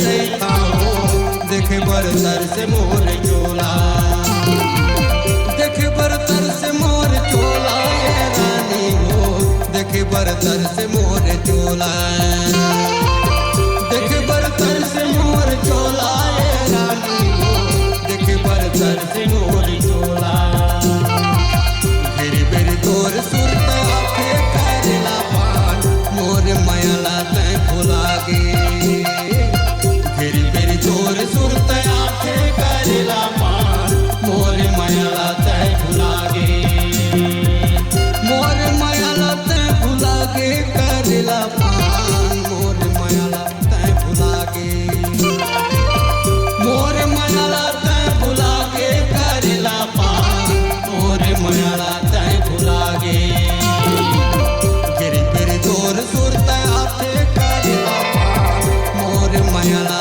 रहता हो देखे बरतर से मोर चोला, देखे बरतर से मोर चोला ये रानी हो देखे बरतर से मोर चोला, देखे बरतर से मोर चोला ये रानी हो देखे बरतर से मोर चोला। घेरी बेरी तोर सुरत आखे करेला पान मोर मायाला तै भुला गे, घेरी बेरी तोर सुरत आखे करेला पान मोर मायाला तै भुला गे, मोर मायाला तै भुला गे करेला पान मोर मायाला तै भुला गे, मोर मायाला तै भुला गे करेला पान मोर मायाला तै भुला गे। गिरी फिर तोर सुरत आखे करेला पान मोर मायाला